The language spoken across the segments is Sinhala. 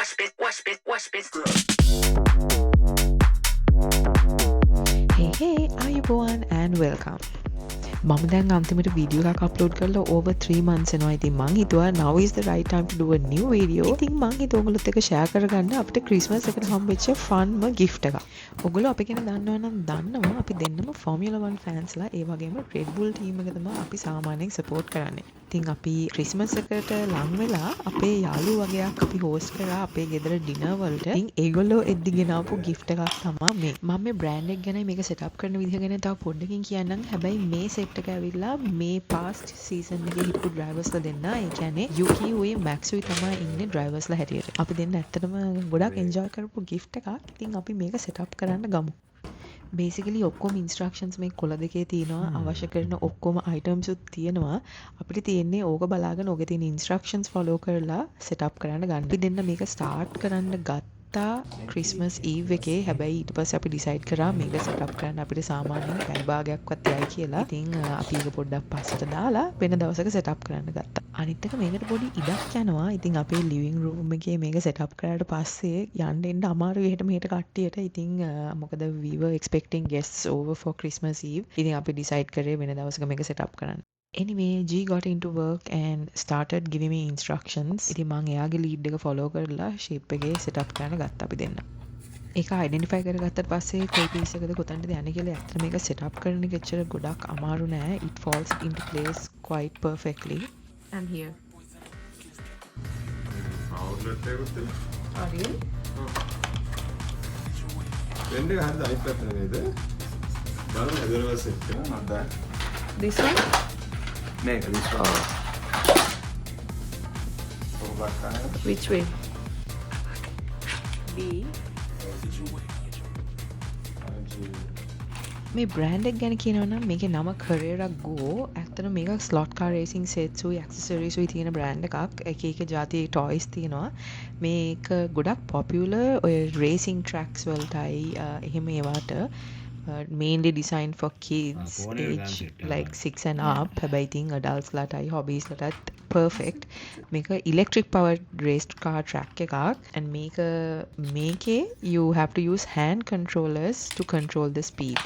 Hey, ආයුබෝවන් and welcome. මම දැන් අන්තිමට වීඩියෝ එකක් අප්ලෝඩ් කරලා over 3 months වෙනවා. ඉතින් මං හිතුවා now is the right time to do a new video. ඉතින් මං හිතුවා ඔයගොල්ලොත් එක්ක share කරගන්න අපිට Christmas එකට හම්බෙච්ච fun gift එකක්. ඔයගොල්ලෝ අපි ගැන දන්නවා නම් දන්නවා අපි දෙන්නම Formula 1 fans ලා ඒ වගේම Red Bull team එක තමයි අපි සාමාන්‍යයෙන් support කරන්නේ. ඉතින් අපි Christmas එකට ලං වෙලා අපේ යාළුවෝ වගේක් අපි host කරා අපේ ගෙදර dinner වලට. ඉතින් ඒගොල්ලෝ එද්දි ගෙනාපු gift එකක් තමයි මේ. මම මේ brand එක ගැන මේක set up කරන විදිහ ගැන තව පොඩ්ඩකින් කියන්නම්. හැබැයි මේ set එක ඇවිල්ලා මේ past season එකේ හිටපු drivers දෙන්න. ඒ කියන්නේ Yuki උයි Max උයි තමයි ඉන්නේ drivers ලා හැටියට. අපි දෙන්න ඇත්තටම ගොඩක් enjoy කරපු gift එකක්. ඉතින් අපි මේක set up කරන්න ගමු. basically ඔක්කොම instructions මේ කොළ දෙකේ තියෙනවා. අවශ්‍ය කරන ඔක්කොම items උත් තියෙනවා. අපිට තියෙන්නේ ඕක බලාගෙන ඕකේ තියෙන instructions follow කරලා set up කරන්න ගන්න. අපි දෙන්න මේක start කරන්න Christmas Eve එකේ. හැබැයි ඊට පස්සේ අපි decide කරා මේක set up කරන්න අපිට සාමාන්‍යයෙන් පැය භාගයක්වත් යයි කියලා. ඉතින් අපි ඒක පොඩ්ඩක් පස්සට දාලා වෙන දවසක set up කරන්න ගත්තා. අනිත් එක මේකට පොඩි ඉඩක් යනවා. ඉතින් අපේ living room එකේ මේක set up කරාට පස්සේ යන්න එන්න අමාරුයි එහෙට මෙහෙට කට්ටියට. ඉතින් මොකද we were expecting guests over for Christmas Eve. ඉතින් අපි decide කරේ වෙන දවසක මේක set up කරන්න. Anyway, G got into work and started giving me instructions. ඉතින් මම එයාගේ lead එක follow කරලා shape එකේ set up කරන්න ගත්තා අපි දෙන්න. ඒක identify කරගත්තට පස්සේ කොයි piece එකද කොතනද යන්නේ කියලා ඇත්තට මේක set up කරන එක ඇත්තට ගොඩක් අමාරු නෑ. It falls into place quite perfectly. And here. outlet එකත් හරි. වෙන්නේ හරිද අනිත් පැත්තට නේද? බලන්න එදරව සෙට් කරනවා නැද්ද? This one? මේක this one. Which way? B. මේ බ්‍රෑන්ඩ් එක ගැන කියනවා නම් මේකේ නම Carrera Go. ඇත්තටම මේක slot car racing sets උයි accessories උයි තියෙන බ්‍රෑන්ඩ් එකක්. එක එක જાති toys තියෙනවා. මේක ගොඩක් popular ඔය racing tracks වලටයි එහෙම ඒවට mainly designed for kids age like 6 and up. හැබැයි ඉතින් adults ලටයි hobbies ලටත් perfect. මේක electric powered race car track එකක්. and මේකේ you have to use hand controllers to control the speed.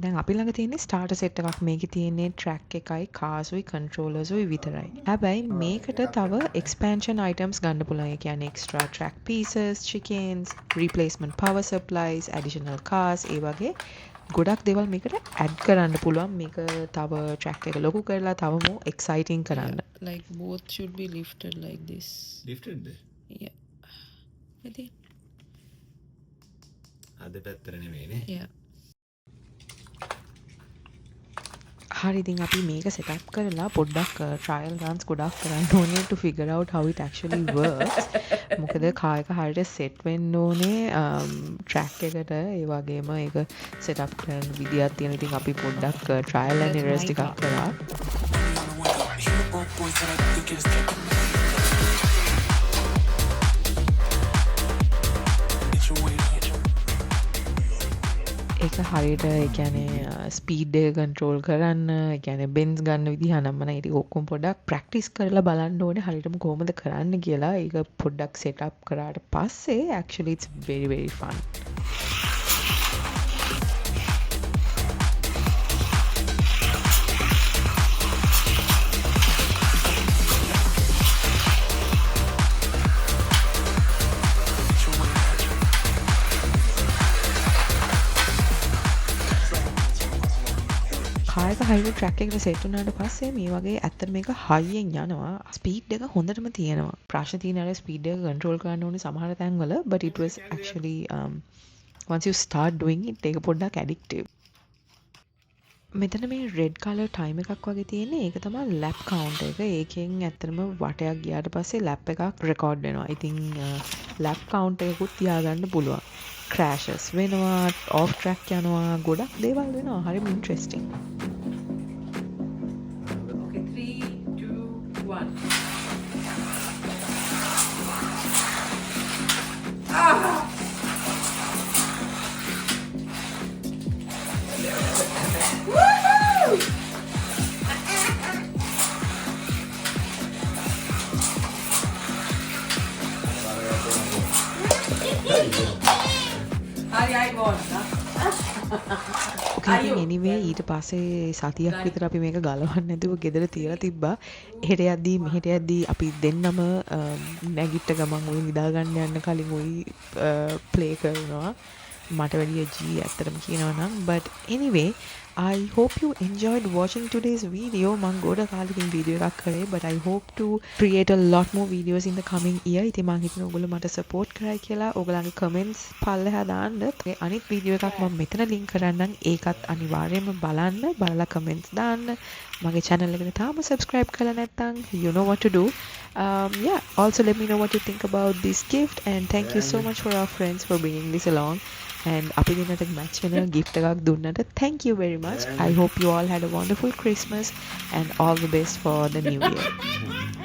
දැන් අපි ළඟ තියෙන්නේ starter set එකක්. මේකේ තියෙන්නේ track එකයි cars උයි controllers උයි විතරයි. හැබැයි මේකට තව expansion items ගන්න පුළුවන්. ඒ කියන්නේ extra track pieces, chickens, replacement power supplies, additional cars ඒ වගේ ගොඩක් දේවල් මේකට add කරන්න පුළුවන්. මේක තව track එක ලොකු කරලා තව more exciting කරන්න. Like both should be lifted like this. lifted Yeah. I think. අද පැත්තට නෙමෙයිනේ. Yeah. හරි ඉතින් අපි මේක set up කරලා පොඩ්ඩක් trial runs ගොඩක් කරන්න ඕනේ to figure out how it actually works. මොකද car එක හරියට set වෙන්න ඕනේ track එකට. ඒ වගේම ඒක set up කරන විදියක් තියෙන. ඉතින් අපි පොඩ්ඩක් trial and errors ටිකක් කරා. ඒක හරියට ඒ කියන්නේ ස්පීඩ් එක කන්ට්‍රෝල් කරන්න, ඒ කියන්නේ බෙන්ස් ගන්න විදිහ නම් මම ඒක ඔක්කොම පොඩ්ඩක් ප්‍රැක්ටිස් කරලා බලන්න ඕනේ හරියටම කොහොමද කරන්න කියලා. ඒක පොඩ්ඩක් set up කරාට පස්සේ actually it's very very fun. කායක හයිව ට්‍රැක් එකට සෙට් වුණාට පස්සේ මේ වගේ ඇත්තට මේක හයියෙන් යනවා. ස්පීඩ් එක හොඳටම තියෙනවා. ප්‍රශ්න තියෙන අර ස්පීඩ් එක කන්ට්‍රෝල් කරන්න ඕනේ සමහර තැන්වල, but it was actually once you start doing it ඒක පොඩ්ඩක් addictive. මෙතන මේ red color time එකක් වගේ තියෙන්නේ. ඒක තමයි lap count එක. ඒකෙන් ඇත්තටම වටයක් ගියාට පස්සේ lap එකක් record වෙනවා. ඉතින් lap count එකකුත් තියාගන්න පුළුවන්. crashes වෙනවා, off track යනවා, ගොඩක් දේවල් වෙනවා. හරිම interesting. Okay, 3, 2, 1. Okay, ඉතින් anyway ඊට පස්සේ සතියක් විතර අපි මේක ගලවන්න නැතුව ගෙදර තියලා තිබ්බා. එහෙට යද්දී මෙහෙට යද්දී අපි දෙන්නම නැගිට ගමන් උයි නිදා ගන්න යන්න කලින් උයි ප්ලේ කරනවා. මට වැඩිය G ඇත්තටම කියනවා නම්. But anyway, I hope you enjoyed watching today's video. මං ගොඩ කාලෙකින් වීඩියෝ එකක් කරේ, but I hope to create a lot more videos in the coming year. ඉතින් මං හිතනවා ඔයගොල්ලෝ මට support කරයි කියලා. ඔයගොල්ලන්ගේ comments පල්ලෙහා දාන්න. අනිත් වීඩියෝ එකක් මම මෙතන link කරන්නම්. ඒකත් අනිවාර්යයෙන්ම බලන්න. බලලා comments දාන්න. මගේ channel එකට තාම subscribe කරලා නැත්නම් you know what to do. Yeah, also let me know what you think about this gift, and thank you so much for our friends for bringing this along. And අපි දෙන්නට match වෙන gift එකක් දුන්නට thank you very much. I hope you all had a wonderful Christmas and all the best for the new year.